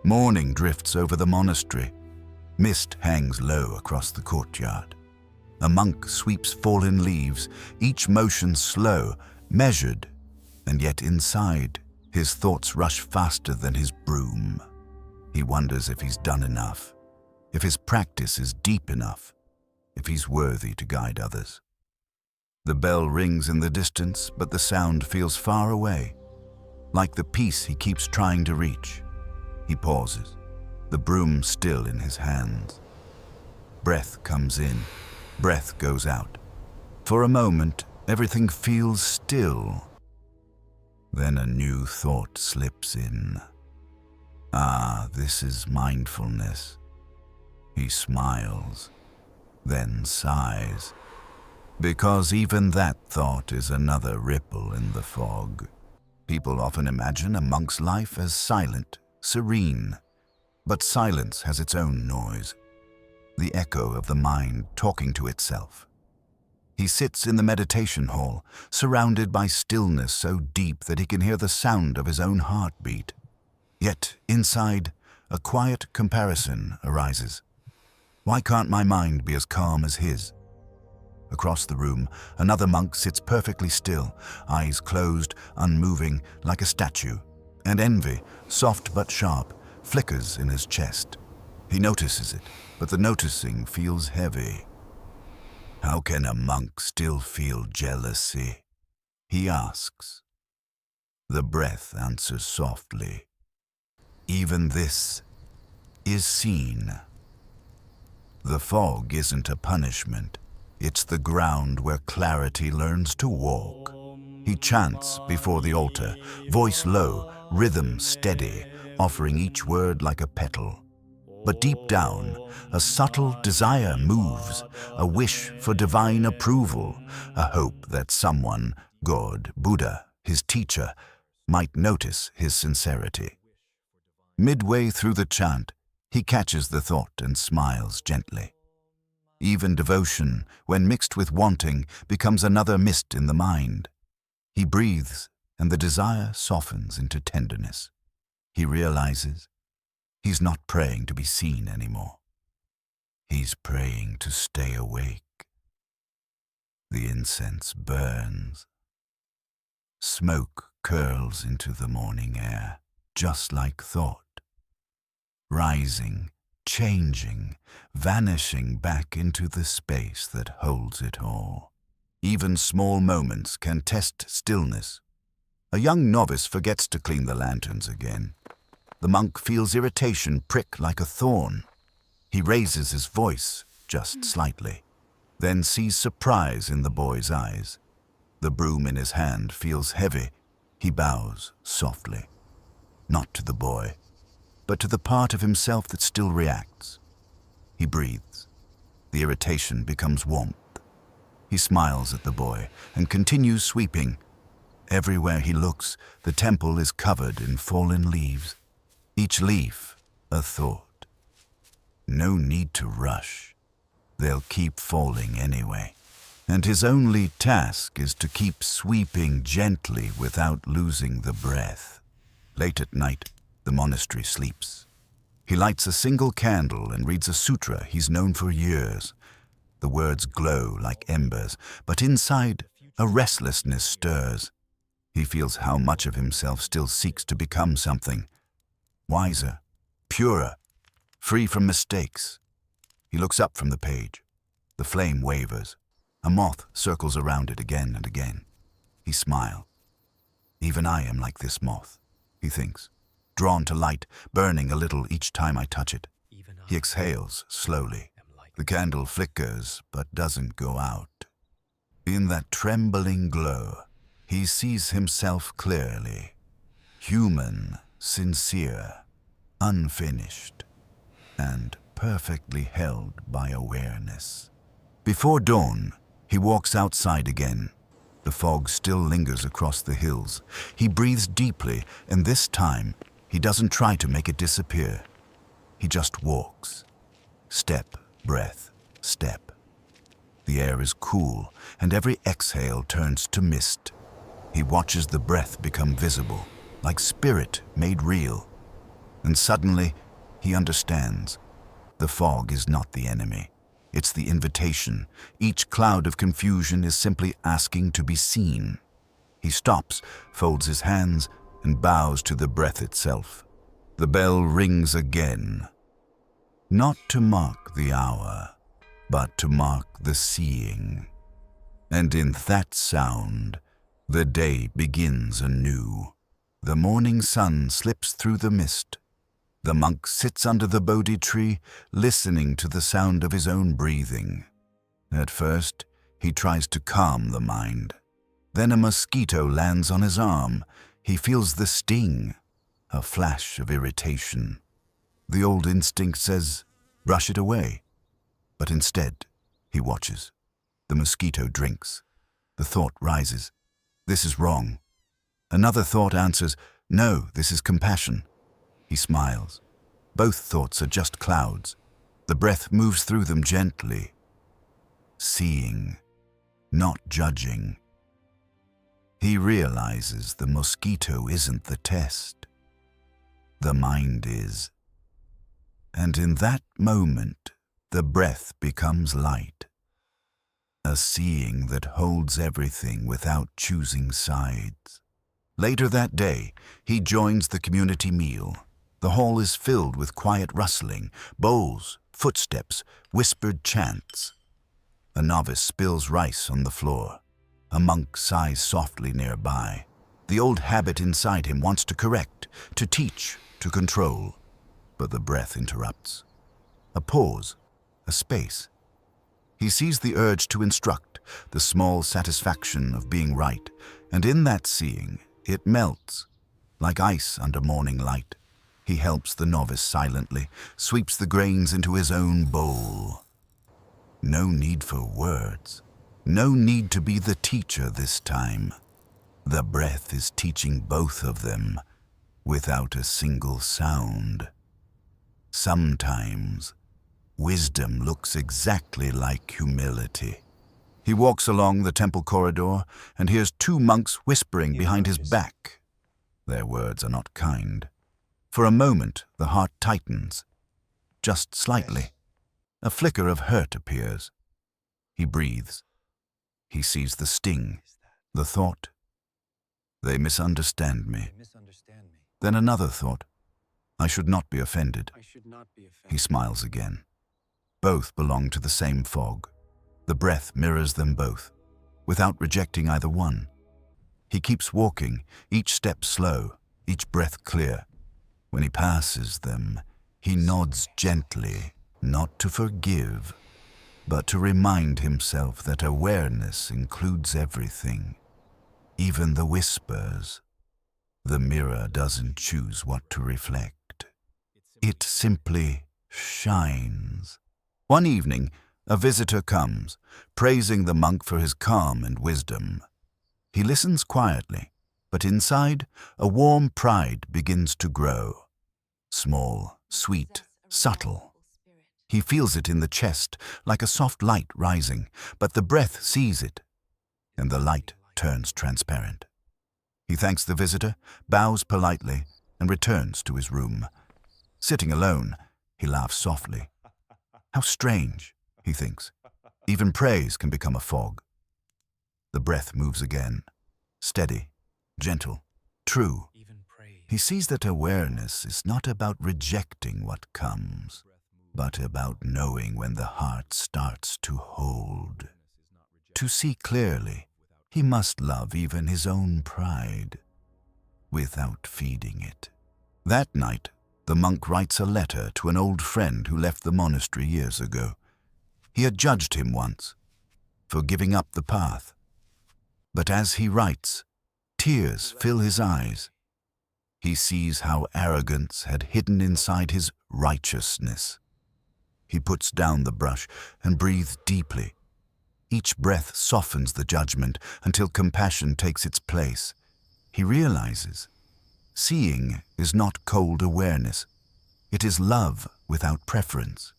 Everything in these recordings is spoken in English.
Morning drifts over the monastery. Mist hangs low across the courtyard. A monk sweeps fallen leaves, each motion slow, measured, and yet inside, his thoughts rush faster than his broom. He wonders if he's done enough, if his practice is deep enough, if he's worthy to guide others. The bell rings in the distance, but the sound feels far away, like the peace he keeps trying to reach. He pauses, the broom still in his hands. Breath comes in, breath goes out. For a moment, everything feels still. Then a new thought slips in. Ah, this is mindfulness. He smiles, then sighs, because even that thought is another ripple in the fog. People often imagine a monk's life as silent, serene, but silence has its own noise, the echo of the mind talking to itself. He sits in the meditation hall, surrounded by stillness so deep that he can hear the sound of his own heartbeat. Yet, inside, a quiet comparison arises. Why can't my mind be as calm as his? Across the room, another monk sits perfectly still, eyes closed, unmoving, like a statue, and envy, soft but sharp, flickers in his chest. He notices it, but the noticing feels heavy. How can a monk still feel jealousy? He asks. The breath answers softly. Even this is seen. The fog isn't a punishment. It's the ground where clarity learns to walk. He chants before the altar, voice low, rhythm steady, offering each word like a petal. But deep down, a subtle desire moves, a wish for divine approval, a hope that someone, God, Buddha, his teacher, might notice his sincerity. Midway through the chant, he catches the thought and smiles gently. Even devotion, when mixed with wanting, becomes another mist in the mind. He breathes, and the desire softens into tenderness. He realizes he's not praying to be seen anymore. He's praying to stay awake. The incense burns. Smoke curls into the morning air, just like thought. Rising, changing, vanishing back into the space that holds it all. Even small moments can test stillness. A young novice forgets to clean the lanterns again. The monk feels irritation prick like a thorn. He raises his voice just slightly, then sees surprise in the boy's eyes. The broom in his hand feels heavy. He bows softly, not to the boy, but to the part of himself that still reacts. He breathes. The irritation becomes warmth. He smiles at the boy and continues sweeping. Everywhere he looks, the temple is covered in fallen leaves. Each leaf, a thought. No need to rush. They'll keep falling anyway. And his only task is to keep sweeping gently without losing the breath. Late at night, the monastery sleeps. He lights a single candle and reads a sutra he's known for years. The words glow like embers, but inside, a restlessness stirs. He feels how much of himself still seeks to become something. Wiser, purer, free from mistakes. He looks up from the page. The flame wavers. A moth circles around it again and again. He smiles. Even I am like this moth, he thinks, drawn to light, burning a little each time I touch it. He exhales slowly. The candle flickers but doesn't go out. In that trembling glow, he sees himself clearly. Human, sincere, unfinished, and perfectly held by awareness. Before dawn, he walks outside again. The fog still lingers across the hills. He breathes deeply, and this time, he doesn't try to make it disappear. He just walks. Step, breath, step. The air is cool, and every exhale turns to mist. He watches the breath become visible, like spirit made real. And suddenly, he understands. The fog is not the enemy. It's the invitation. Each cloud of confusion is simply asking to be seen. He stops, folds his hands, and bows to the breath itself. The bell rings again, not to mark the hour, but to mark the seeing. And in that sound, the day begins anew. The morning sun slips through the mist. The monk sits under the Bodhi tree, listening to the sound of his own breathing. At first, he tries to calm the mind. Then a mosquito lands on his arm. He feels the sting, a flash of irritation. The old instinct says, brush it away. But instead, he watches. The mosquito drinks. The thought rises, this is wrong. Another thought answers, no, this is compassion. He smiles. Both thoughts are just clouds. The breath moves through them gently. Seeing, not judging. He realizes the mosquito isn't the test. The mind is. And in that moment, the breath becomes light. A seeing that holds everything without choosing sides. Later that day, he joins the community meal. The hall is filled with quiet rustling, bowls, footsteps, whispered chants. A novice spills rice on the floor. A monk sighs softly nearby. The old habit inside him wants to correct, to teach, to control. But the breath interrupts. A pause, a space. He sees the urge to instruct, the small satisfaction of being right, and in that seeing, it melts, like ice under morning light. He helps the novice silently, sweeps the grains into his own bowl. No need for words. No need to be the teacher this time. The breath is teaching both of them, without a single sound. Sometimes, wisdom looks exactly like humility. He walks along the temple corridor and hears two monks whispering behind his back. Their words are not kind. For a moment, the heart tightens, just slightly. A flicker of hurt appears. He breathes. He sees the sting, the thought. They misunderstand me. Then another thought. I should not be offended. He smiles again. Both belong to the same fog. The breath mirrors them both, without rejecting either one. He keeps walking, each step slow, each breath clear. When he passes them, he nods gently, not to forgive, but to remind himself that awareness includes everything, even the whispers. The mirror doesn't choose what to reflect. It simply shines. One evening, a visitor comes, praising the monk for his calm and wisdom. He listens quietly, but inside, a warm pride begins to grow. Small, sweet, subtle. He feels it in the chest, like a soft light rising, but the breath sees it, and the light turns transparent. He thanks the visitor, bows politely, and returns to his room. Sitting alone, he laughs softly. How strange, he thinks. Even praise can become a fog. The breath moves again, steady, gentle, true. He sees that awareness is not about rejecting what comes, but about knowing when the heart starts to hold. To see clearly, he must love even his own pride, without feeding it. That night, the monk writes a letter to an old friend who left the monastery years ago. He had judged him once for giving up the path. But as he writes, tears fill his eyes. He sees how arrogance had hidden inside his righteousness. He puts down the brush and breathes deeply. Each breath softens the judgment until compassion takes its place. He realizes, seeing is not cold awareness. It is love without preference.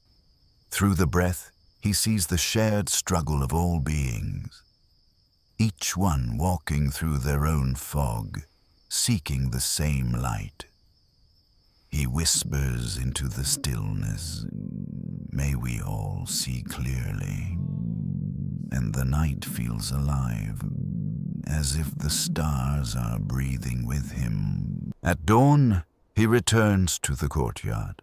Through the breath, he sees the shared struggle of all beings, each one walking through their own fog, seeking the same light. He whispers into the stillness, "May we all see clearly." And the night feels alive, as if the stars are breathing with him. At dawn, he returns to the courtyard.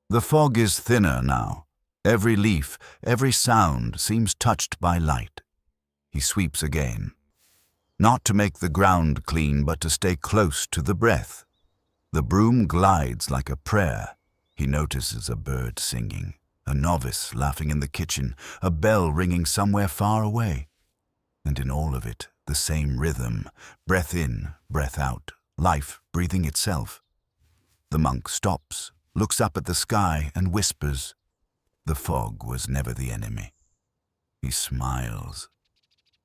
The fog is thinner now. Every leaf, every sound seems touched by light. He sweeps again, not to make the ground clean, but to stay close to the breath. The broom glides like a prayer. He notices a bird singing, a novice laughing in the kitchen, a bell ringing somewhere far away. And in all of it, the same rhythm, breath in, breath out, life breathing itself. The monk stops, looks up at the sky and whispers, "The fog was never the enemy." He smiles,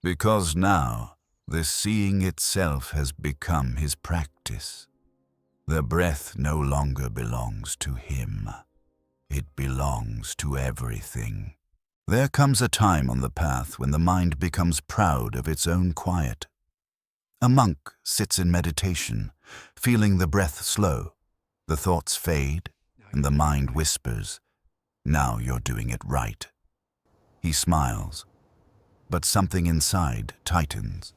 because now the seeing itself has become his practice. The breath no longer belongs to him. It belongs to everything. There comes a time on the path when the mind becomes proud of its own quiet. A monk sits in meditation, feeling the breath slow. The thoughts fade, and the mind whispers, "Now you're doing it right." He smiles, but something inside tightens,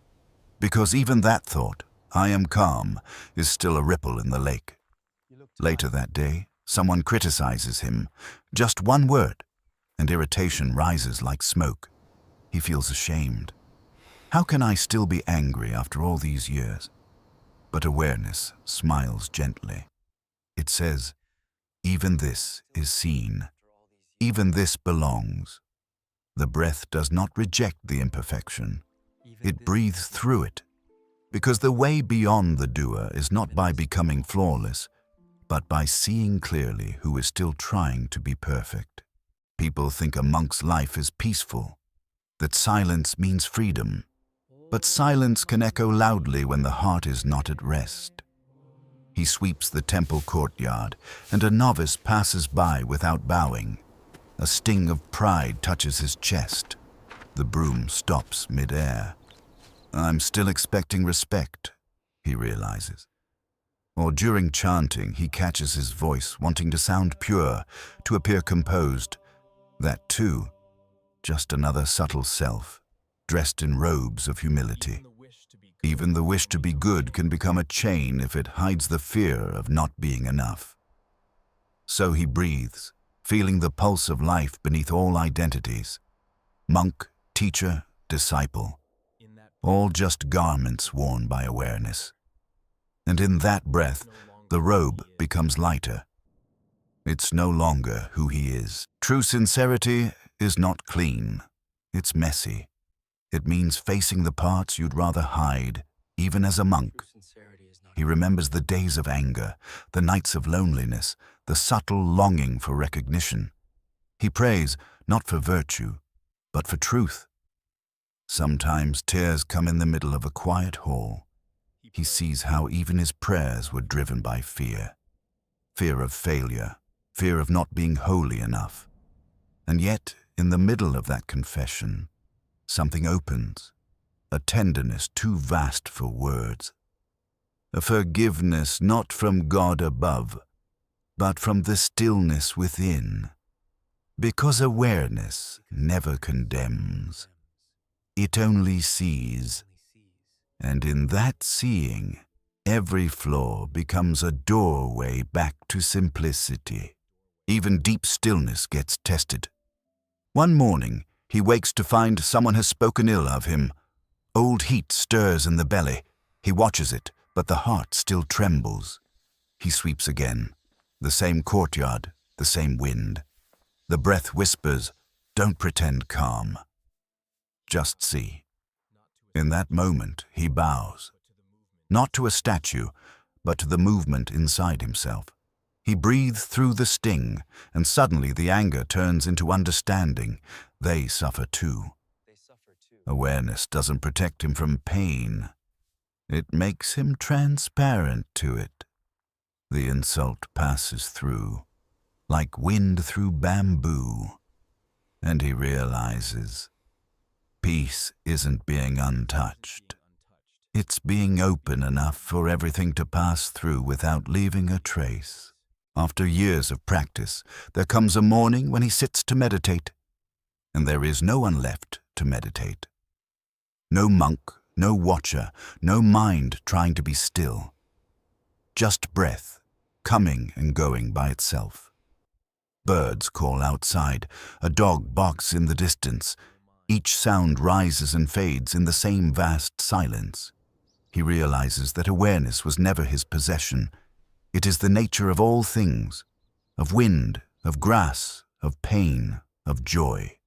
because even that thought, "I am calm," is still a ripple in the lake. Later that day, someone criticizes him, just one word, and irritation rises like smoke. He feels ashamed. How can I still be angry after all these years? But awareness smiles gently. It says, even this is seen. Even this belongs. The breath does not reject the imperfection. It breathes through it. Because the way beyond the doer is not by becoming flawless, but by seeing clearly who is still trying to be perfect. People think a monk's life is peaceful, that silence means freedom. But silence can echo loudly when the heart is not at rest. He sweeps the temple courtyard, and a novice passes by without bowing. A sting of pride touches his chest. The broom stops mid-air. "I'm still expecting respect," he realizes. Or during chanting, he catches his voice, wanting to sound pure, to appear composed. That too, just another subtle self, dressed in robes of humility. Even the wish to be good can become a chain if it hides the fear of not being enough. So he breathes, feeling the pulse of life beneath all identities. Monk, teacher, disciple. All just garments worn by awareness. And in that breath, the robe becomes lighter. It's no longer who he is. True sincerity is not clean. It's messy. It means facing the parts you'd rather hide, even as a monk. He remembers the days of anger, the nights of loneliness, the subtle longing for recognition. He prays not for virtue, but for truth. Sometimes tears come in the middle of a quiet hall. He sees how even his prayers were driven by fear. Fear of failure, fear of not being holy enough. And yet, in the middle of that confession, something opens, a tenderness too vast for words. A forgiveness not from God above, but from the stillness within. Because awareness never condemns. It only sees. And in that seeing, every flaw becomes a doorway back to simplicity. Even deep stillness gets tested. One morning, he wakes to find someone has spoken ill of him. Old heat stirs in the belly. He watches it, but the heart still trembles. He sweeps again. The same courtyard, the same wind. The breath whispers, "Don't pretend calm. Just see." In that moment, he bows. Not to a statue, but to the movement inside himself. He breathes through the sting, and suddenly the anger turns into understanding. They suffer too. Awareness doesn't protect him from pain. It makes him transparent to it. The insult passes through, like wind through bamboo, and he realizes peace isn't being untouched. It's being open enough for everything to pass through without leaving a trace. After years of practice, there comes a morning when he sits to meditate, and there is no one left to meditate. No monk, no watcher, no mind trying to be still. Just breath, coming and going by itself. Birds call outside, a dog barks in the distance. Each sound rises and fades in the same vast silence. He realizes that awareness was never his possession. It is the nature of all things, of wind, of grass, of pain, of joy.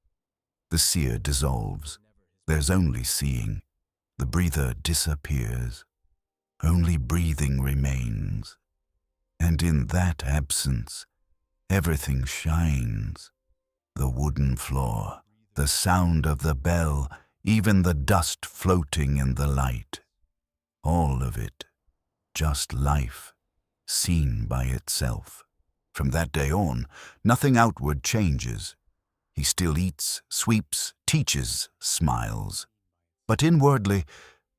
The seer dissolves. There's only seeing. The breather disappears. Only breathing remains. And in that absence, everything shines. The wooden floor, the sound of the bell, even the dust floating in the light. All of it, just life, seen by itself. From that day on, nothing outward changes. He still eats, sweeps, teaches, smiles. But inwardly,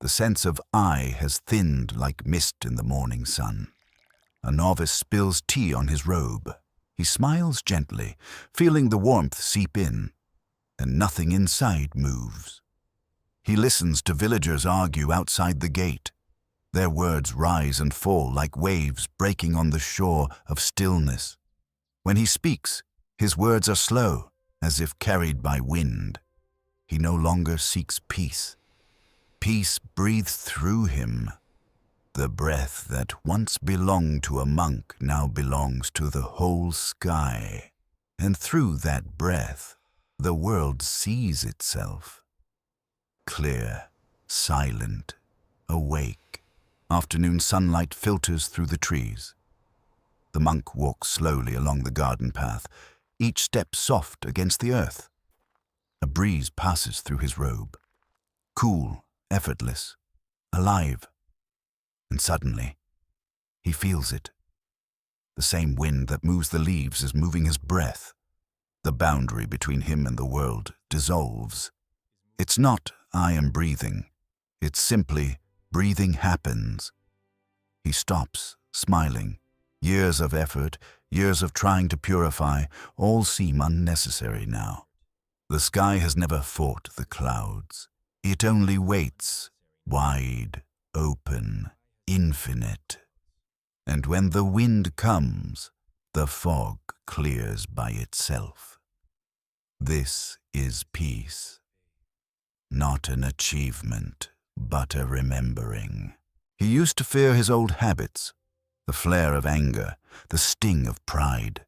the sense of I has thinned like mist in the morning sun. A novice spills tea on his robe. He smiles gently, feeling the warmth seep in, and nothing inside moves. He listens to villagers argue outside the gate. Their words rise and fall like waves breaking on the shore of stillness. When he speaks, his words are slow, as if carried by wind. He no longer seeks peace. Peace breathes through him. The breath that once belonged to a monk now belongs to the whole sky. And through that breath, the world sees itself. Clear, silent, awake. Afternoon sunlight filters through the trees. The monk walks slowly along the garden path, each step soft against the earth. A breeze passes through his robe. Cool, effortless, alive. And suddenly, he feels it. The same wind that moves the leaves is moving his breath. The boundary between him and the world dissolves. It's not I am breathing. It's simply breathing happens. He stops, smiling. Years of effort, years of trying to purify, all seem unnecessary now. The sky has never fought the clouds. It only waits, wide, open, infinite. And when the wind comes, the fog clears by itself. This is peace. Not an achievement, but a remembering. He used to fear his old habits, the flare of anger, the sting of pride.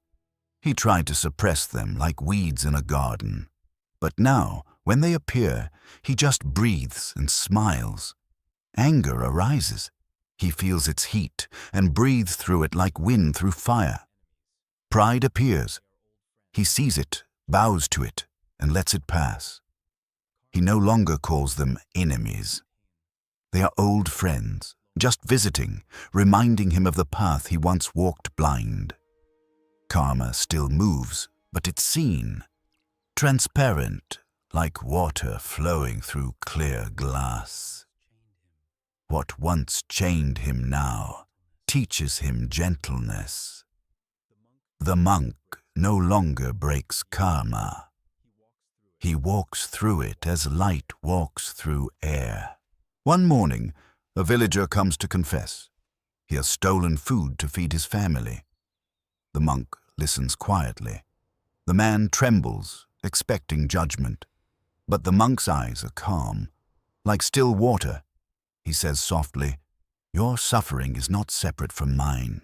He tried to suppress them like weeds in a garden. But now, when they appear, he just breathes and smiles. Anger arises. He feels its heat and breathes through it like wind through fire. Pride appears. He sees it, bows to it, and lets it pass. He no longer calls them enemies. They are old friends, just visiting, reminding him of the path he once walked blind. Karma still moves, but it's seen, transparent, like water flowing through clear glass. What once chained him now teaches him gentleness. The monk no longer breaks karma. He walks through it as light walks through air. One morning, a villager comes to confess. He has stolen food to feed his family. The monk listens quietly. The man trembles, expecting judgment. But the monk's eyes are calm, like still water. He says softly, "Your suffering is not separate from mine."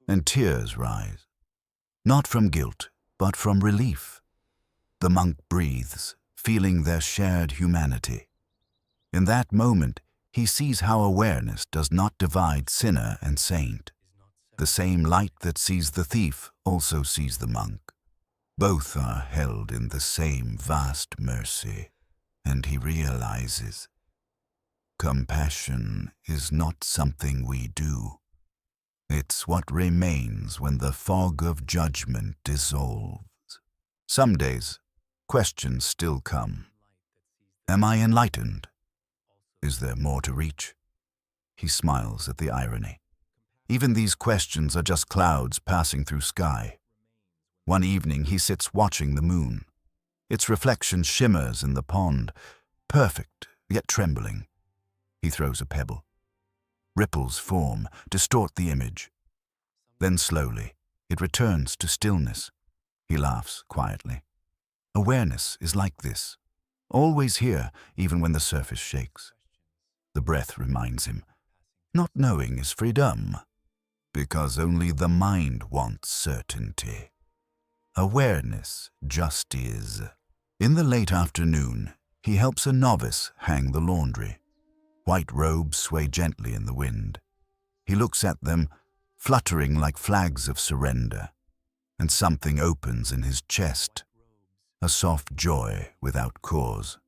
And tears rise, not from guilt, but from relief. The monk breathes, feeling their shared humanity. In that moment, he sees how awareness does not divide sinner and saint. The same light that sees the thief also sees the monk. Both are held in the same vast mercy, and he realizes compassion is not something we do. It's what remains when the fog of judgment dissolves. Some days, questions still come. Am I enlightened? Is there more to reach? He smiles at the irony. Even these questions are just clouds passing through sky. One evening he sits watching the moon. Its reflection shimmers in the pond, perfect yet trembling. He throws a pebble. Ripples form, distort the image. Then slowly, it returns to stillness. He laughs quietly. Awareness is like this, always here, even when the surface shakes. The breath reminds him, not knowing is freedom, because only the mind wants certainty. Awareness just is. In the late afternoon, he helps a novice hang the laundry. White robes sway gently in the wind. He looks at them, fluttering like flags of surrender, and something opens in his chest, a soft joy without cause.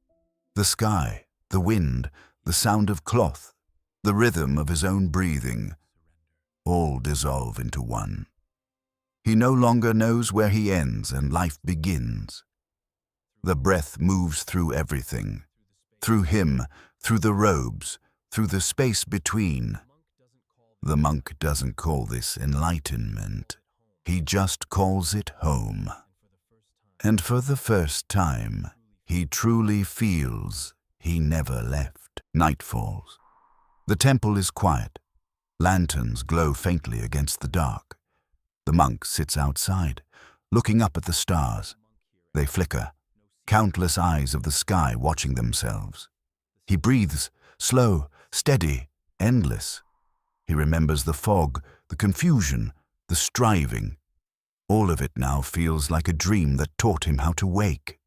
The sky, the wind, the sound of cloth, the rhythm of his own breathing, all dissolve into one. He no longer knows where he ends and life begins. The breath moves through everything, through him, through the robes, through the space between. The monk doesn't call this enlightenment. He just calls it home. And for the first time, he truly feels he never left. Night falls. The temple is quiet. Lanterns glow faintly against the dark. The monk sits outside, looking up at the stars. They flicker, countless eyes of the sky watching themselves. He breathes, slow, steady, endless. He remembers the fog, the confusion, the striving. All of it now feels like a dream that taught him how to wake.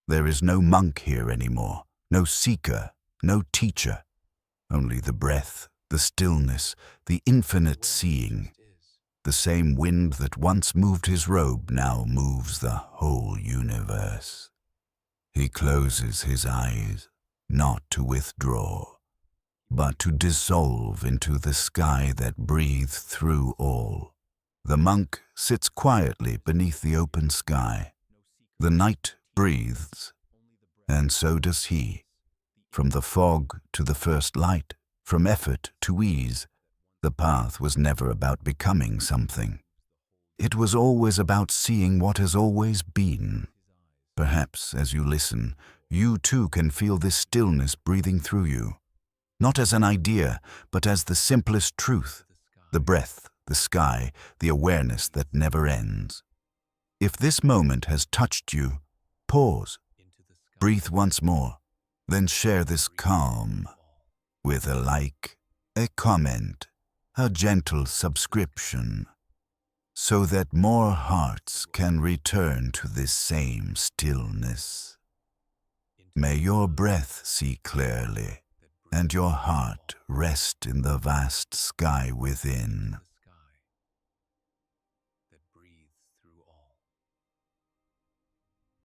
There is no monk here anymore, no seeker, no teacher. Only the breath, the stillness, the infinite seeing. The same wind that once moved his robe now moves the whole universe. He closes his eyes, not to withdraw, but to dissolve into the sky that breathes through all. The monk sits quietly beneath the open sky. The night breathes, and so does he. From the fog to the first light, from effort to ease, the path was never about becoming something. It was always about seeing what has always been. Perhaps as you listen, you too can feel this stillness breathing through you, not as an idea, but as the simplest truth, the breath, the sky, the awareness that never ends. If this moment has touched you, pause, breathe once more, then share this calm with a like, a comment, a gentle subscription, so that more hearts can return to this same stillness. May your breath see clearly, and your heart rest in the vast sky within.